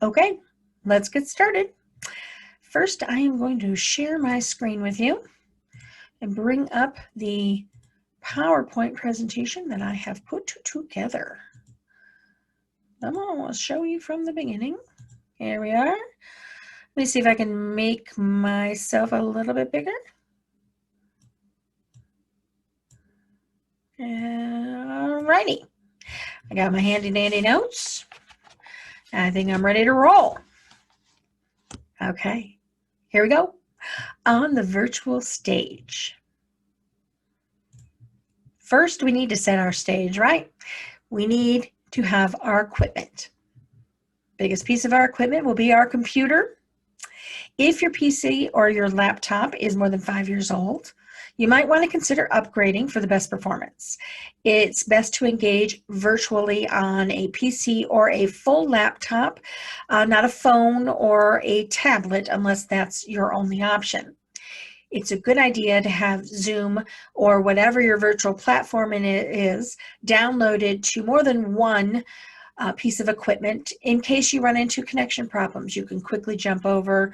Okay, let's get started. First, I am going to share my screen with you and bring up the PowerPoint presentation that I have put together. I'm going to show you from the beginning. Here we are. Let me see if I can make myself a little bit bigger. Alrighty. I got my handy dandy notes. I think I'm ready to roll. Okay, here we go. On the virtual stage. First, we need to set our stage, right? We need to have our equipment. Biggest piece of our equipment will be our computer. If your PC or your laptop is more than 5 years old, you might want to consider upgrading for the best performance. It's best to engage virtually on a PC or a full laptop, not a phone or a tablet unless that's your only option. It's a good idea to have Zoom or whatever your virtual platform is downloaded to more than one piece of equipment in case you run into connection problems. You can quickly jump over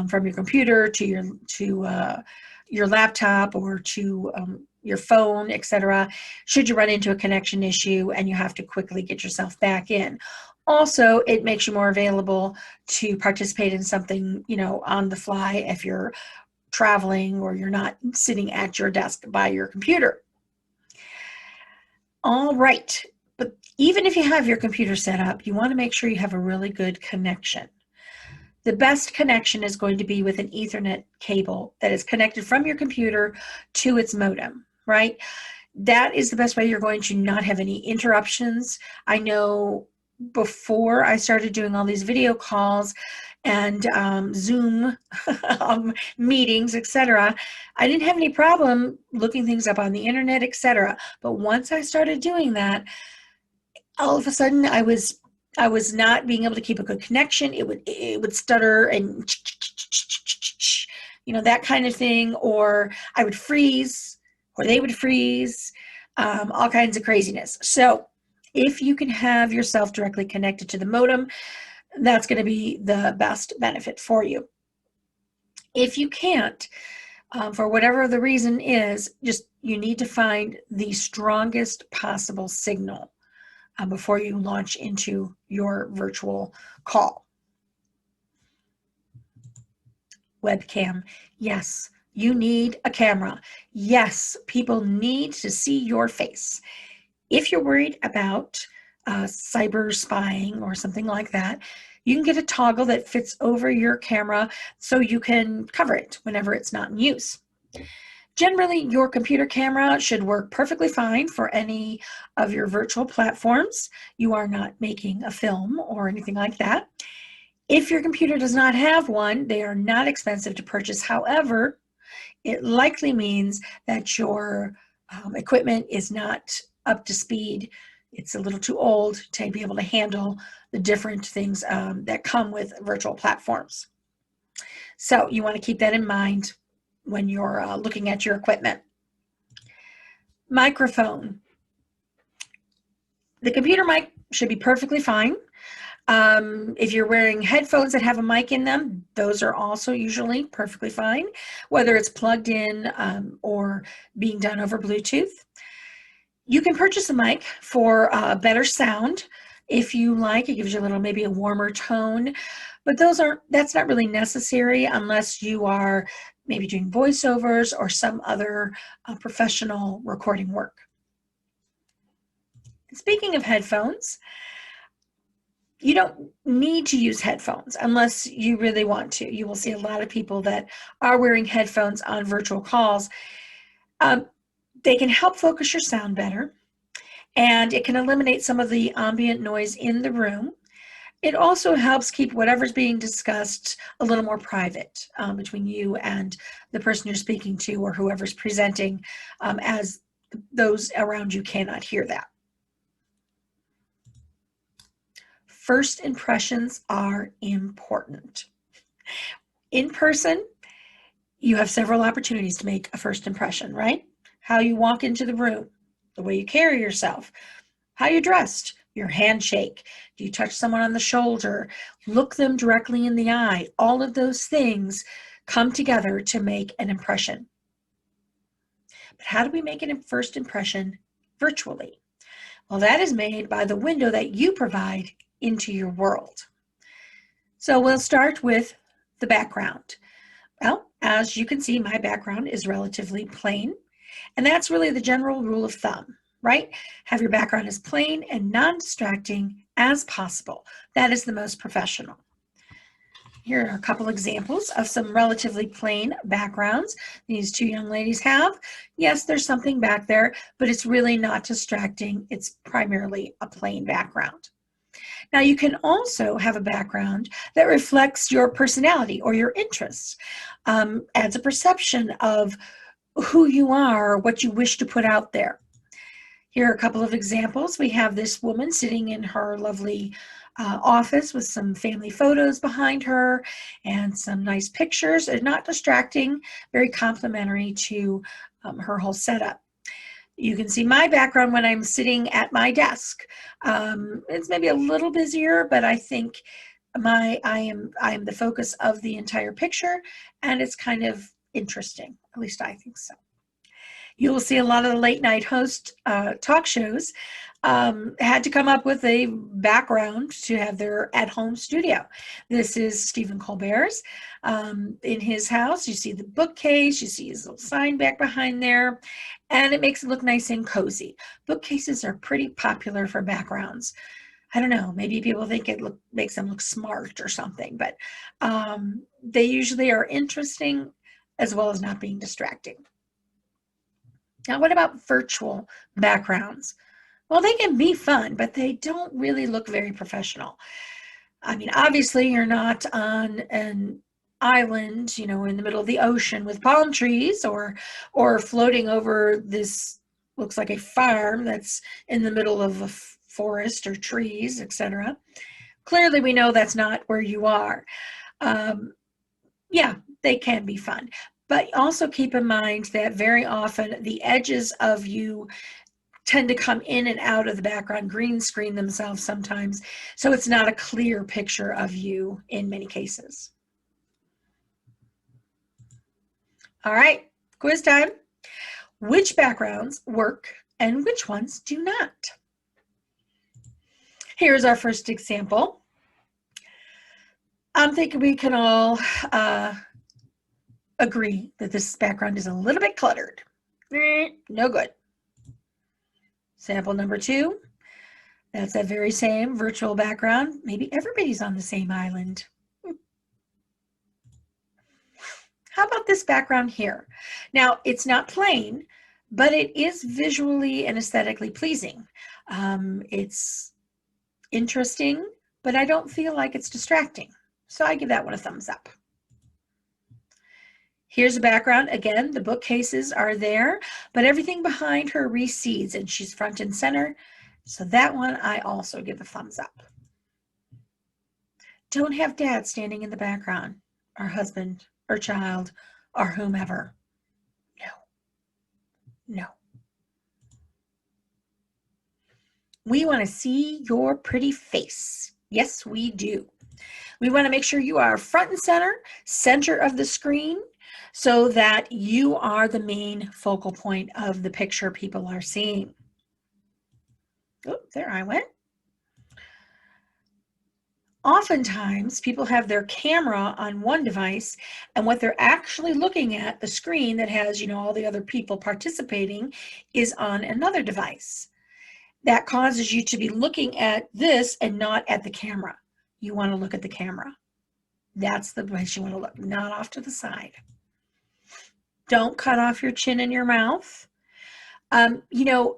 from your computer to your laptop or to your phone, etc. Should you run into a connection issue and you have to quickly get yourself back in. Also, it makes you more available to participate in something, on the fly if you're traveling or you're not sitting at your desk by your computer. All right, but even if you have your computer set up, you want to make sure you have a really good connection. The best connection is going to be with an Ethernet cable that is connected from your computer to its modem, right? That is the best way you're going to not have any interruptions. I know before I started doing all these video calls and Zoom meetings, etc., I didn't have any problem looking things up on the internet, etc. But once I started doing that, all of a sudden I was not being able to keep a good connection. It would stutter and that kind of thing, or I would freeze, or they would freeze, all kinds of craziness. So if you can have yourself directly connected to the modem, that's going to be the best benefit for you. If you can't, for whatever the reason is, you need to find the strongest possible signal before you launch into your virtual call. Webcam. Yes, you need a camera. Yes, people need to see your face. If you're worried about cyber spying or something like that, you can get a toggle that fits over your camera so you can cover it whenever it's not in use. Generally, your computer camera should work perfectly fine for any of your virtual platforms. You are not making a film or anything like that. If your computer does not have one, they are not expensive to purchase. However, it likely means that your equipment is not up to speed. It's a little too old to be able to handle the different things that come with virtual platforms. So you want to keep that in mind when you're looking at your equipment. Microphone. The computer mic should be perfectly fine. If you're wearing headphones that have a mic in them, those are also usually perfectly fine, whether it's plugged in or being done over Bluetooth. You can purchase a mic for better sound if you like. It gives you maybe a warmer tone, but that's not really necessary unless you are maybe doing voiceovers or some other professional recording work. Speaking of headphones, you don't need to use headphones unless you really want to. You will see a lot of people that are wearing headphones on virtual calls. They can help focus your sound better, and it can eliminate some of the ambient noise in the room. It also helps keep whatever's being discussed a little more private between you and the person you're speaking to or whoever's presenting, as those around you cannot hear that. First impressions are important. In person, you have several opportunities to make a first impression, right? How you walk into the room, the way you carry yourself, how you're dressed, Your handshake. Do you touch someone on the shoulder? Look them directly in the eye. All of those things come together to make an impression. But how do we make a first impression virtually? Well, that is made by the window that you provide into your world. So we'll start with the background. Well, as you can see, my background is relatively plain, and that's really the general rule of thumb, right? Have your background as plain and non-distracting as possible. That is the most professional. Here are a couple examples of some relatively plain backgrounds these two young ladies have. Yes, there's something back there, but it's really not distracting. It's primarily a plain background. Now, you can also have a background that reflects your personality or your interests, adds a perception of who you are, what you wish to put out there. Here are a couple of examples. We have this woman sitting in her lovely office with some family photos behind her and some nice pictures. They're not distracting, very complimentary to her whole setup. You can see my background when I'm sitting at my desk. It's maybe a little busier, but I think I am the focus of the entire picture, and it's kind of interesting. At least I think so. You will see a lot of the late night host talk shows had to come up with a background to have their at-home studio. This is Stephen Colbert's in his house. You see the bookcase, you see his little sign back behind there, and it makes it look nice and cozy. Bookcases are pretty popular for backgrounds. I don't know, maybe people think it makes them look smart or something, but they usually are interesting as well as not being distracting. Now, what about virtual backgrounds? Well, they can be fun, but they don't really look very professional. I mean, obviously, you're not on an island, you know, in the middle of the ocean with palm trees or floating over this looks like a farm that's in the middle of a forest or trees, etc. Clearly, we know that's not where you are. Yeah, they can be fun. But also keep in mind that very often the edges of you tend to come in and out of the background, green screen themselves sometimes, so it's not a clear picture of you in many cases. All right, quiz time. Which backgrounds work and which ones do not? Here's our first example. I'm thinking we can all agree that this background is a little bit cluttered. No good. Sample number 2, that's that very same virtual background. Maybe everybody's on the same island. How about this background here? Now, it's not plain, but it is visually and aesthetically pleasing. It's interesting, but I don't feel like it's distracting. So I give that one a thumbs up. Here's a background. Again, the bookcases are there, but everything behind her recedes and she's front and center. So that one I also give a thumbs up. Don't have dad standing in the background, or husband, or child, or whomever. No. We want to see your pretty face. Yes, we do. We want to make sure you are front and center of the screen, so that you are the main focal point of the picture people are seeing. Oh, there I went. Oftentimes, people have their camera on one device, and what they're actually looking at, the screen that has, you know, all the other people participating, is on another device. That causes you to be looking at this and not at the camera. You want to look at the camera. That's the place you want to look, not off to the side. Don't cut off your chin and your mouth. You know,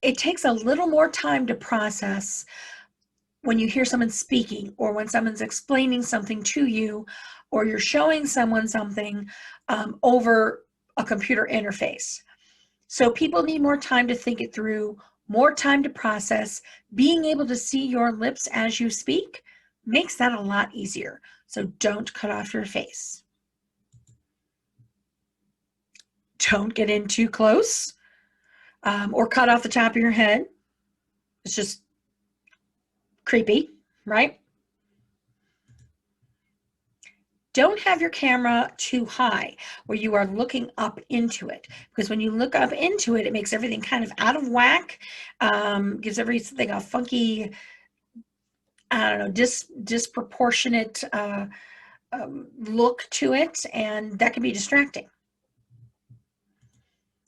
it takes a little more time to process when you hear someone speaking, or when someone's explaining something to you, or you're showing someone something over a computer interface. So people need more time to think it through, more time to process. Being able to see your lips as you speak makes that a lot easier. So don't cut off your face. Don't get in too close or cut off the top of your head. It's just creepy, right? Don't have your camera too high where you are looking up into it, because when you look up into it, it makes everything kind of out of whack, gives everything a funky, I don't know, disproportionate look to it, and that can be distracting.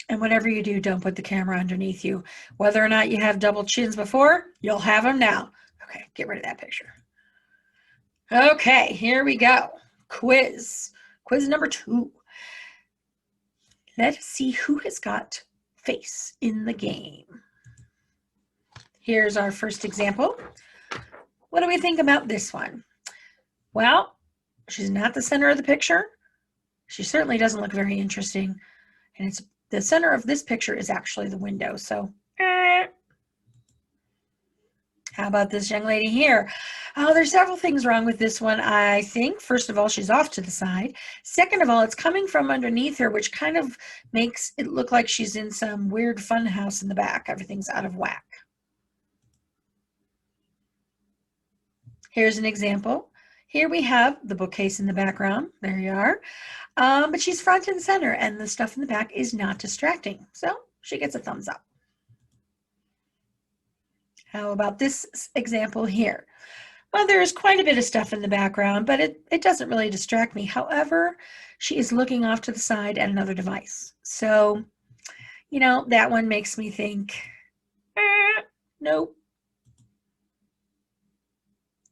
And whatever you do, don't put the camera underneath you. Whether or not you have double chins before, you'll have them now. Okay, get rid of that picture. Okay, here we go. Quiz number 2. Let's see who has got face in the game. Here's our first example. What do we think about this one? Well, she's not the center of the picture. She certainly doesn't look very interesting. And it's the center of this picture is actually the window. So, how about this young lady here? Oh, there's several things wrong with this one, I think. First of all, she's off to the side. Second of all, it's coming from underneath her, which kind of makes it look like she's in some weird fun house in the back. Everything's out of whack. Here's an example. Here we have the bookcase in the background. There you are. But she's front and center, and the stuff in the back is not distracting. So she gets a thumbs up. How about this example here? Well, there's quite a bit of stuff in the background, but it doesn't really distract me. However, she is looking off to the side at another device. So, you know, that one makes me think, nope.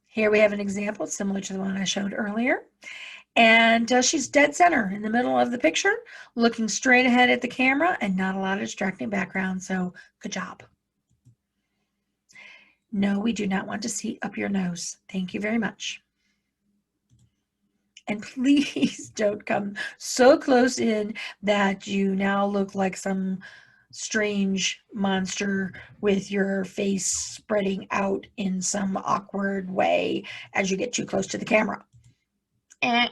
Here we have an example similar to the one I showed earlier. And she's dead center in the middle of the picture, looking straight ahead at the camera and not a lot of distracting background. So good job. No, we do not want to see up your nose. Thank you very much. And please don't come so close in that you now look like some strange monster with your face spreading out in some awkward way as you get too close to the camera. All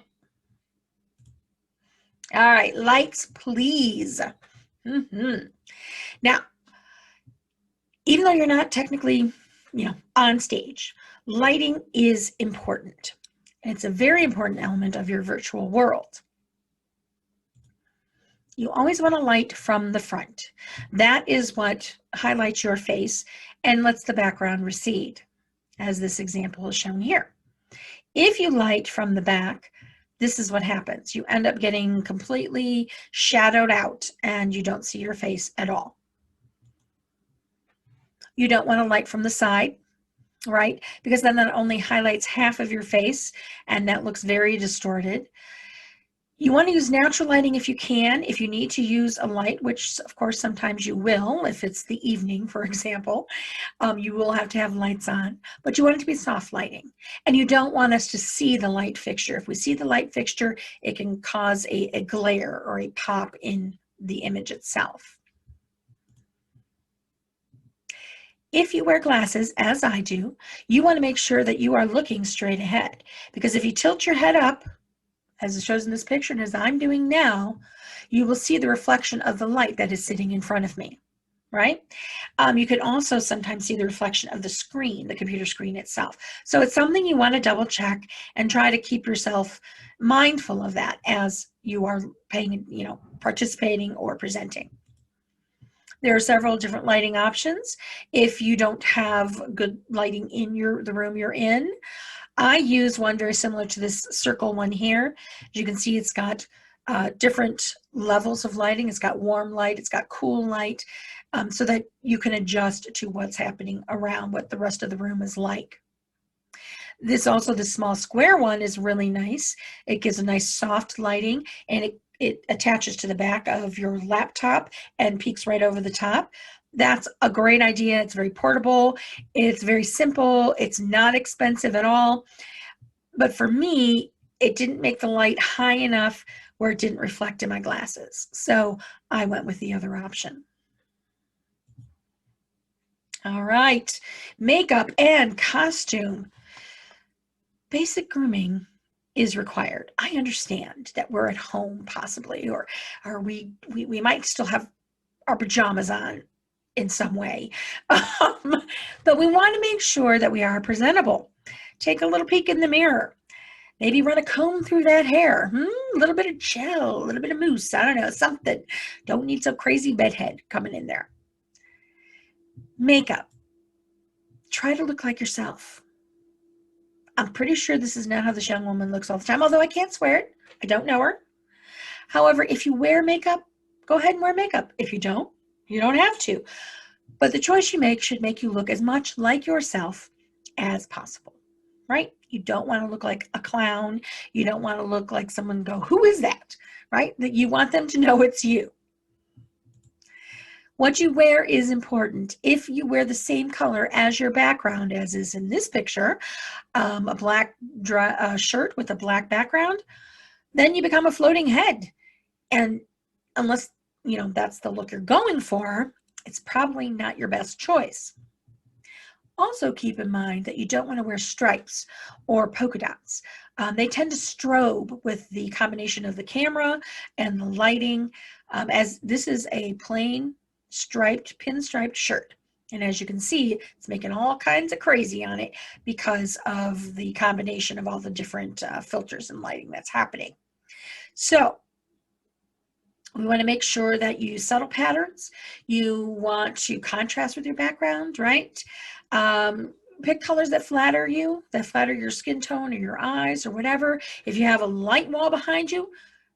right, lights, please. Now, even though you're not technically, on stage, lighting is important. And it's a very important element of your virtual world. You always want to light from the front. That is what highlights your face and lets the background recede, as this example is shown here. If you light from the back, this is what happens. You end up getting completely shadowed out and you don't see your face at all. You don't want to light from the side, right? Because then that only highlights half of your face and that looks very distorted. You want to use natural lighting if you can. If you need to use a light, which of course sometimes you will, if it's the evening, for example, you will have to have lights on, but you want it to be soft lighting. And you don't want us to see the light fixture. If we see the light fixture, it can cause a glare or a pop in the image itself. If you wear glasses, as I do, you want to make sure that you are looking straight ahead, because if you tilt your head up, as it shows in this picture and as I'm doing now, you will see the reflection of the light that is sitting in front of me, right? You can also sometimes see the reflection of the screen, the computer screen itself. So it's something you want to double check and try to keep yourself mindful of that as you are participating or presenting. There are several different lighting options. If you don't have good lighting in the room you're in, I use one very similar to this circle one here. As you can see, it's got different levels of lighting. It's got warm light, it's got cool light, so that you can adjust to what's happening around, what the rest of the room is like. The small square one is really nice. It gives a nice soft lighting, and it attaches to the back of your laptop and peeks right over the top. That's a great idea. It's very portable. It's very simple. It's not expensive at all. But for me, it didn't make the light high enough where it didn't reflect in my glasses. So I went with the other option. All right, makeup and costume. Basic grooming is required. I understand that we're at home possibly, or we might still have our pajamas on. in some way. But we want to make sure that we are presentable. Take a little peek in the mirror. Maybe run a comb through that hair. A little bit of gel, a little bit of mousse. I don't know, something. Don't need some crazy bedhead coming in there. Makeup. Try to look like yourself. I'm pretty sure this is not how this young woman looks all the time, although I can't swear it. I don't know her. However, if you wear makeup, go ahead and wear makeup. If you don't have to. But the choice you make should make you look as much like yourself as possible, right? You don't want to look like a clown. You don't want to look like someone go, who is that, right? That you want them to know it's you. What you wear is important. If you wear the same color as your background, as is in this picture, a black shirt with a black background, then you become a floating head. And unless, that's the look you're going for, it's probably not your best choice. Also keep in mind that you don't want to wear stripes or polka dots. They tend to strobe with the combination of the camera and the lighting, as this is a plain pinstriped shirt. And as you can see, it's making all kinds of crazy on it because of the combination of all the different filters and lighting that's happening. So we want to make sure that you use subtle patterns. You want to contrast with your background, right? Pick colors that flatter you, that flatter your skin tone or your eyes or whatever. If you have a light wall behind you,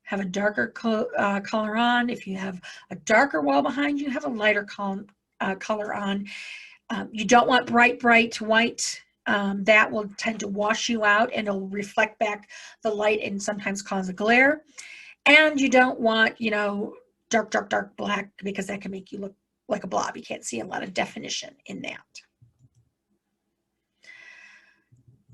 have a darker color on. If you have a darker wall behind you, have a lighter color on. You don't want bright white. That will tend to wash you out and it'll reflect back the light and sometimes cause a glare. And you don't want, dark black, because that can make you look like a blob. You can't see a lot of definition in that.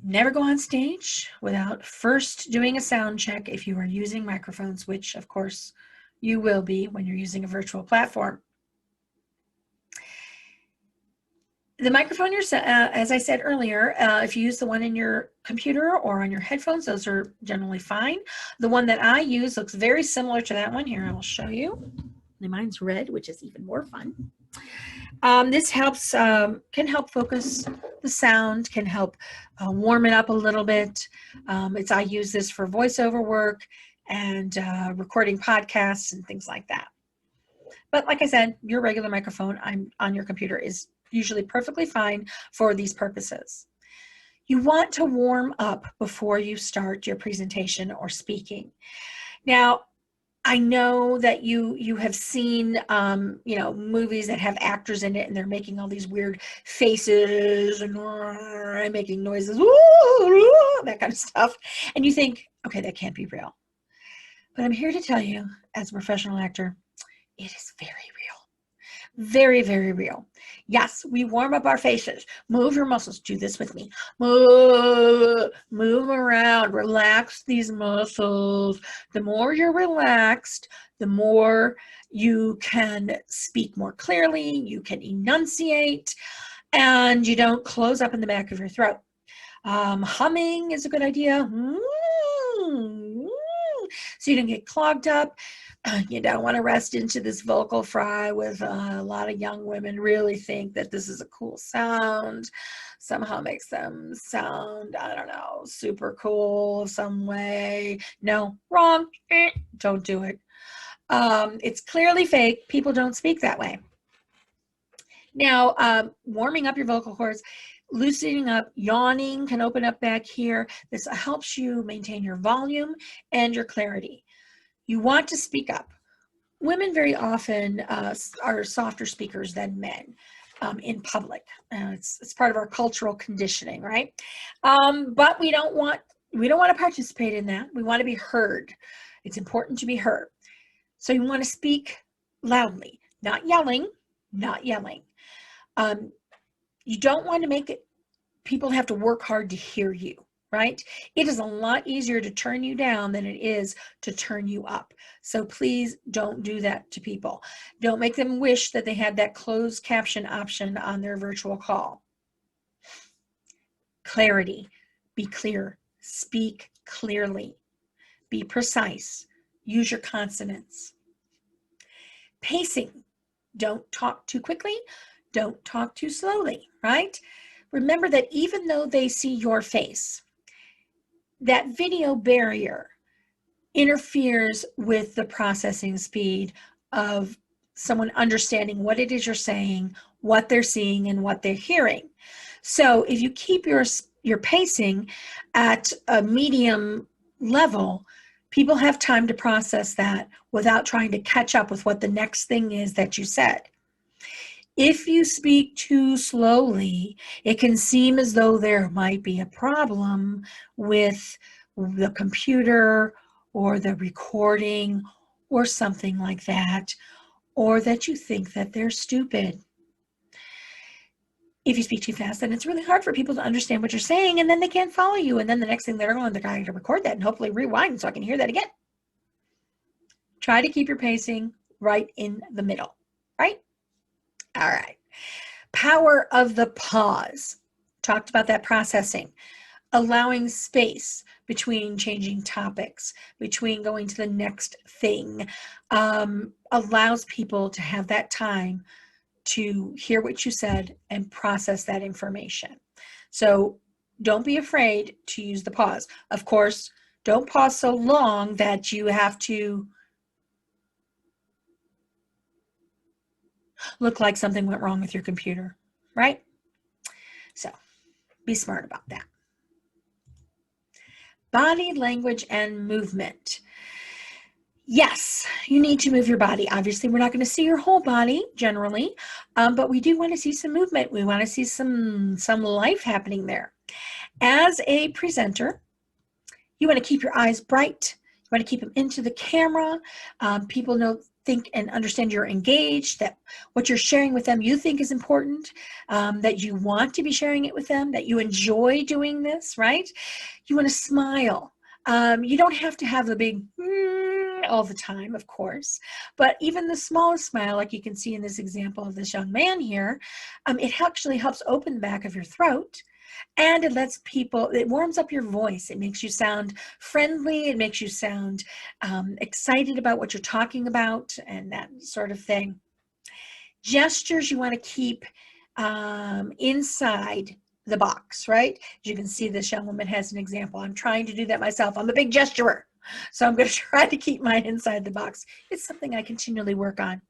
Never go on stage without first doing a sound check if you are using microphones, which of course you will be when you're using a virtual platform. The microphone, as I said earlier, if you use the one in your computer or on your headphones, those are generally fine. The one that I use looks very similar to that one. Here, I will show you. Mine's red, which is even more fun. This helps, can help focus the sound, can help warm it up a little bit. I use this for voiceover work and recording podcasts and things like that. But like I said, your regular microphone on your computer is usually perfectly fine for these purposes. You want to warm up before you start your presentation or speaking. Now, I know that you have seen, movies that have actors in it and they're making all these weird faces and making noises, that kind of stuff. And you think, okay, that can't be real. But I'm here to tell you, as a professional actor, it is very real. Very, very real. Yes, we warm up our faces. Move your muscles. Do this with me. Move around. Relax these muscles. The more you're relaxed, the more you can speak more clearly. You can enunciate, and you don't close up in the back of your throat. Humming is a good idea. So you don't get clogged up. You don't want to rest into this vocal fry with a lot of young women really think that this is a cool sound. Somehow makes them sound, I don't know, super cool some way. No, wrong. Don't do it. It's clearly fake. People don't speak that way. Now, warming up your vocal cords, loosening up, yawning can open up back here. This helps you maintain your volume and your clarity. You want to speak up. Women very often are softer speakers than men in public. It's part of our cultural conditioning, right? But we don't want to participate in that. We want to be heard. It's important to be heard. So you want to speak loudly, not yelling, not yelling. You don't want to make people have to work hard to hear you. Right? It is a lot easier to turn you down than it is to turn you up. So please don't do that to people. Don't make them wish that they had that closed caption option on their virtual call. Clarity. Be clear. Speak clearly. Be precise. Use your consonants. Pacing. Don't talk too quickly. Don't talk too slowly, right? Remember that even though they see your face, that video barrier interferes with the processing speed of someone understanding what it is you're saying, what they're seeing, and what they're hearing. So if you keep your pacing at a medium level, people have time to process that without trying to catch up with what the next thing is that you said. If you speak too slowly, it can seem as though there might be a problem with the computer or the recording or something like that, or that you think that they're stupid. If you speak too fast, then it's really hard for people to understand what you're saying, and then they can't follow you. And then the next thing they're going to record that and hopefully rewind so I can hear that again. Try to keep your pacing right in the middle, right? All right. Power of the pause. Talked about that processing. Allowing space between changing topics, between going to the next thing, allows people to have that time to hear what you said and process that information. So don't be afraid to use the pause. Of course, don't pause so long that you have to look like something went wrong with your computer, right? So be smart about that. Body language and movement. Yes, you need to move your body. Obviously, we're not going to see your whole body generally, but we do want to see some movement. We want to see some life happening there. As a presenter, you want to keep your eyes bright. You want to keep them into the camera. People think and understand you're engaged, that what you're sharing with them you think is important, that you want to be sharing it with them, that you enjoy doing this, right? You want to smile. You don't have to have the big all the time, of course, but even the smallest smile, like you can see in this example of this young man here, it actually helps open the back of your throat. And it warms up your voice. It makes you sound friendly. It makes you sound excited about what you're talking about and that sort of thing. Gestures you want to keep inside the box, right? As you can see, this young woman has an example. I'm trying to do that myself. I'm a big gesturer, so I'm going to try to keep mine inside the box. It's something I continually work on.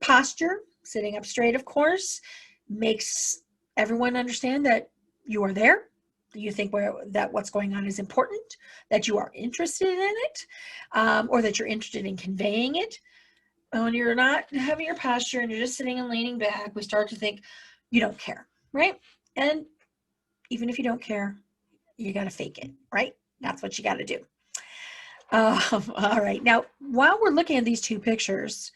Posture, sitting up straight, of course, makes everyone understand that you are there. You think that what's going on is important, that you are interested in it, or that you're interested in conveying it. When you're not having your posture and you're just sitting and leaning back, we start to think you don't care, right? And even if you don't care, you got to fake it, right? That's what you got to do. All right. Now, while we're looking at these two pictures,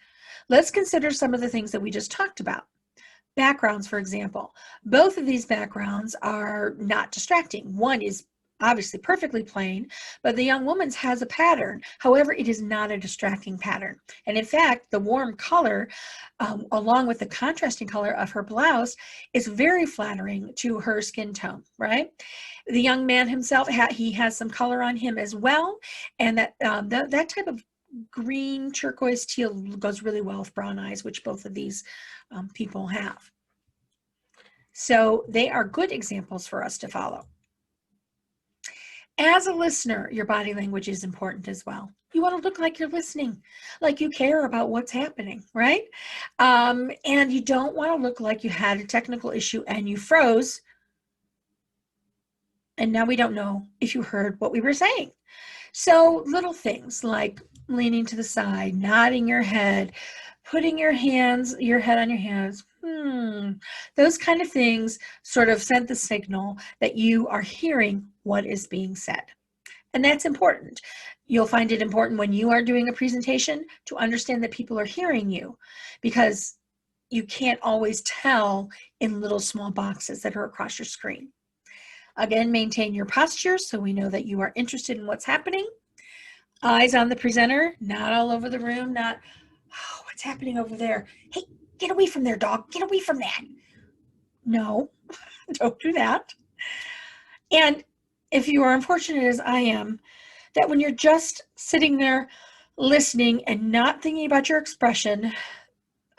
let's consider some of the things that we just talked about. Backgrounds, for example. Both of these backgrounds are not distracting. One is obviously perfectly plain, but the young woman's has a pattern. However, it is not a distracting pattern. And in fact, the warm color, along with the contrasting color of her blouse, is very flattering to her skin tone, right? The young man himself, he has some color on him as well, and that type of green turquoise teal goes really well with brown eyes, which both of these people have. So they are good examples for us to follow. As a listener, your body language is important as well. You want to look like you're listening, like you care about what's happening, right? And you don't want to look like you had a technical issue and you froze, and now we don't know if you heard what we were saying. So little things like leaning to the side, nodding your head, putting your head on your hands, those kind of things sort of send the signal that you are hearing what is being said. And that's important. You'll find it important when you are doing a presentation to understand that people are hearing you, because you can't always tell in little small boxes that are across your screen. Again, maintain your posture so we know that you are interested in what's happening. Eyes on the presenter, not all over the room, not, oh, what's happening over there? Hey, get away from there, dog. Get away from that. No, don't do that. And if you are unfortunate as I am, that when you're just sitting there listening and not thinking about your expression,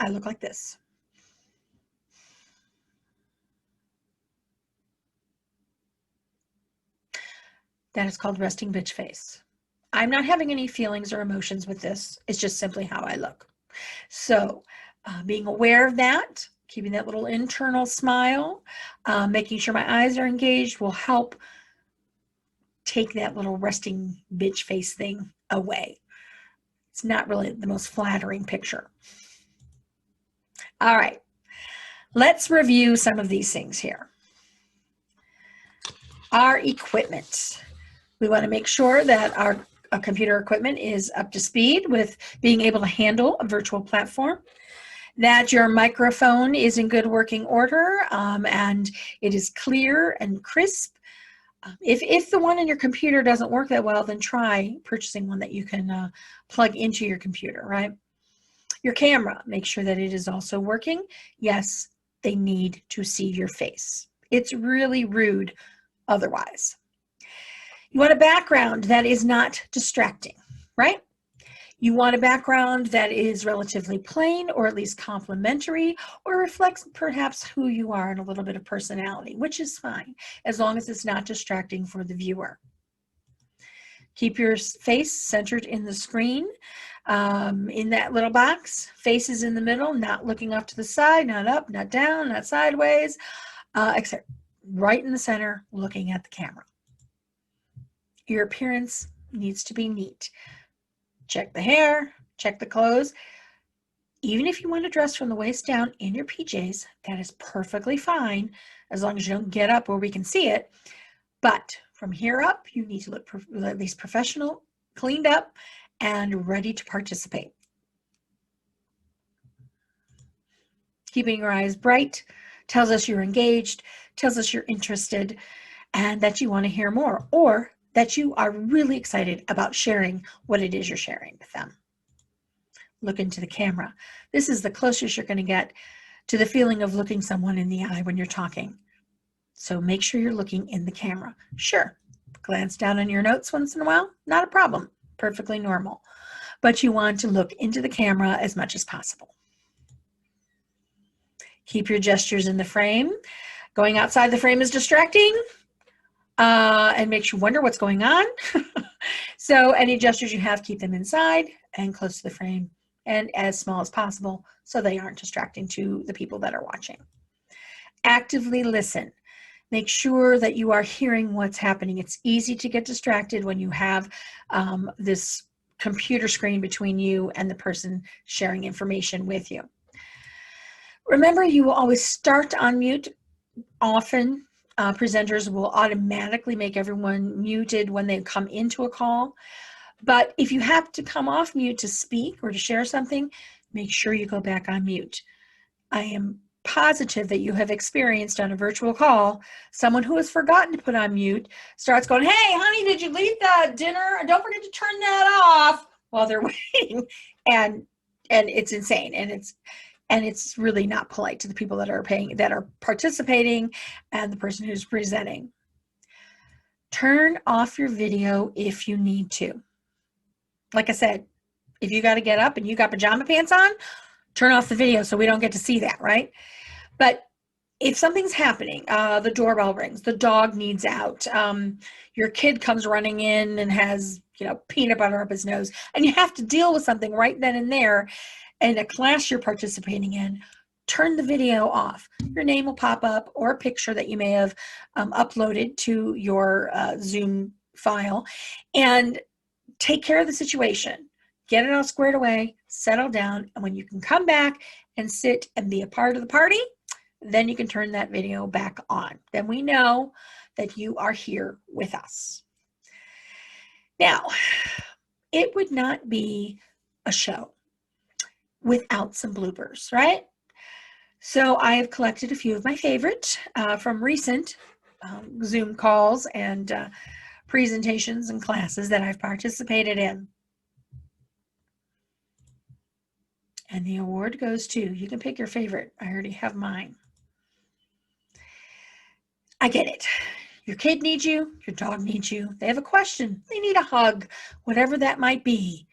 I look like this. That is called resting bitch face. I'm not having any feelings or emotions with this. It's just simply how I look. So being aware of that, keeping that little internal smile, making sure my eyes are engaged will help take that little resting bitch face thing away. It's not really the most flattering picture. All right, let's review some of these things here. Our equipment. We want to make sure that our computer equipment is up to speed with being able to handle a virtual platform, that your microphone is in good working order and it is clear and crisp. If the one in your computer doesn't work that well, then try purchasing one that you can plug into your computer, right? Your camera, make sure that it is also working. Yes, they need to see your face. It's really rude otherwise. You want a background that is not distracting, right? You want a background that is relatively plain or at least complimentary or reflects perhaps who you are and a little bit of personality, which is fine as long as it's not distracting for the viewer. Keep your face centered in the screen, in that little box. Face is in the middle, not looking off to the side, not up, not down, not sideways, except right in the center, looking at the camera. Your appearance needs to be neat. Check the hair, check the clothes. Even if you want to dress from the waist down in your PJs, that is perfectly fine as long as you don't get up where we can see it. But from here up, you need to look at least professional, cleaned up, and ready to participate. Keeping your eyes bright tells us you're engaged, tells us you're interested, and that you want to hear more, or that you are really excited about sharing what it is you're sharing with them. Look into the camera. This is the closest you're going to get to the feeling of looking someone in the eye when you're talking. So make sure you're looking in the camera. Sure, glance down on your notes once in a while, not a problem, perfectly normal. But you want to look into the camera as much as possible. Keep your gestures in the frame. Going outside the frame is distracting and makes you wonder what's going on. So any gestures you have, keep them inside and close to the frame and as small as possible so they aren't distracting to the people that are watching. Actively listen. Make sure that you are hearing what's happening. It's easy to get distracted when you have this computer screen between you and the person sharing information with you. Remember, you will always start on mute. Often, presenters will automatically make everyone muted when they come into a call. But if you have to come off mute to speak or to share something, make sure you go back on mute. I am positive that you have experienced on a virtual call someone who has forgotten to put on mute starts going, "Hey, honey, did you leave the dinner? Don't forget to turn that off," while they're waiting. And it's insane. And it's really not polite to the people that are participating and the person who's presenting. Turn off your video if you need to. Like I said, if you got to get up and you got pajama pants on, turn off the video so we don't get to see that, right? But if something's happening, the doorbell rings, the dog needs out, your kid comes running in and has, peanut butter up his nose, and you have to deal with something right then and there in a class you're participating in, turn the video off. Your name will pop up or a picture that you may have uploaded to your Zoom file, and take care of the situation. Get it all squared away, settle down, and when you can come back and sit and be a part of the party, then you can turn that video back on. Then we know that you are here with us. Now, it would not be a show without some bloopers, right? So I have collected a few of my favorite from recent Zoom calls and presentations and classes that I've participated in. And the award goes to, you can pick your favorite. I already have mine. I get it. Your kid needs you. Your dog needs you. They have a question. They need a hug. Whatever that might be.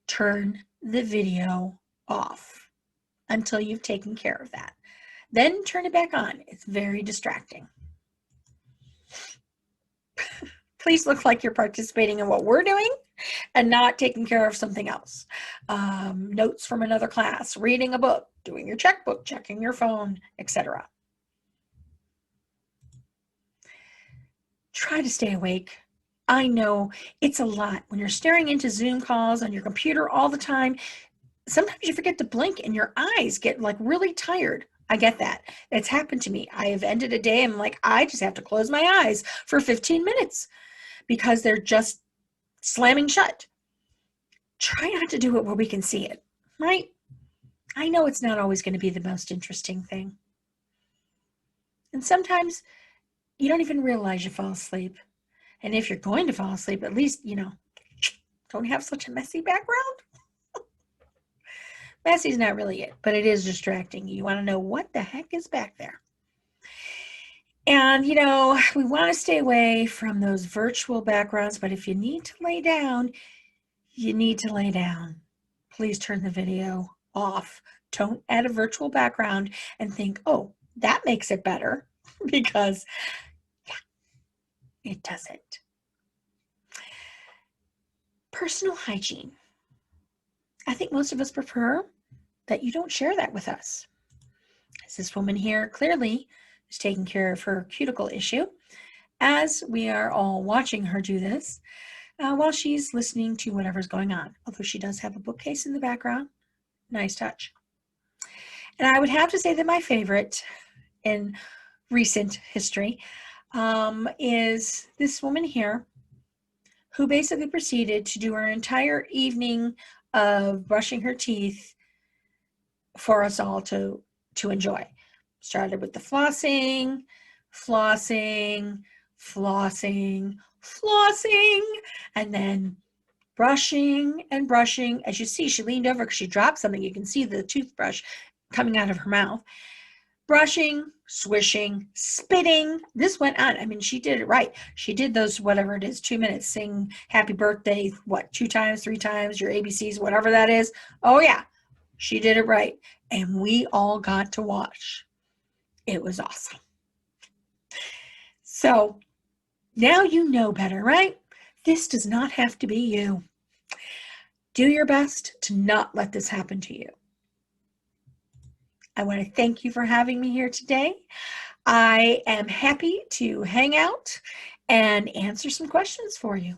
Turn the video off. until you've taken care of that. Then turn it back on. It's very distracting. Please look like you're participating in what we're doing and not taking care of something else. Notes from another class, reading a book, doing your checkbook, checking your phone, etc. Try to stay awake. I know it's a lot when you're staring into Zoom calls on your computer all the time. Sometimes you forget to blink and your eyes get like really tired. I get that. It's happened to me. I have ended a day and I'm like, I just have to close my eyes for 15 minutes because they're just slamming shut. Try not to do it where we can see it, right? I know it's not always going to be the most interesting thing. And sometimes you don't even realize you fall asleep. And if you're going to fall asleep, at least, don't have such a messy background. Messy's not really it, but it is distracting. You want to know what the heck is back there. And, we want to stay away from those virtual backgrounds, but if you need to lay down, you need to lay down. Please turn the video off. Don't add a virtual background and think, oh, that makes it better, because it doesn't. Personal hygiene. I think most of us prefer that you don't share that with us. As this woman here clearly is taking care of her cuticle issue, as we are all watching her do this, while she's listening to whatever's going on. Although she does have a bookcase in the background. Nice touch. And I would have to say that my favorite in recent history is this woman here, who basically proceeded to do her entire evening of brushing her teeth for us all to enjoy. Started with the flossing, and then brushing and brushing. As you see, she leaned over because she dropped something. You can see the toothbrush coming out of her mouth. Brushing, swishing, spitting. This went on. I mean, she did it right. She did those, whatever it is, 2 minutes, sing happy birthday, 2 times, 3 times, your ABCs, whatever that is. Oh yeah, she did it right. And we all got to watch. It was awesome. So now you know better, right? This does not have to be you. Do your best to not let this happen to you. I want to thank you for having me here today. I am happy to hang out and answer some questions for you.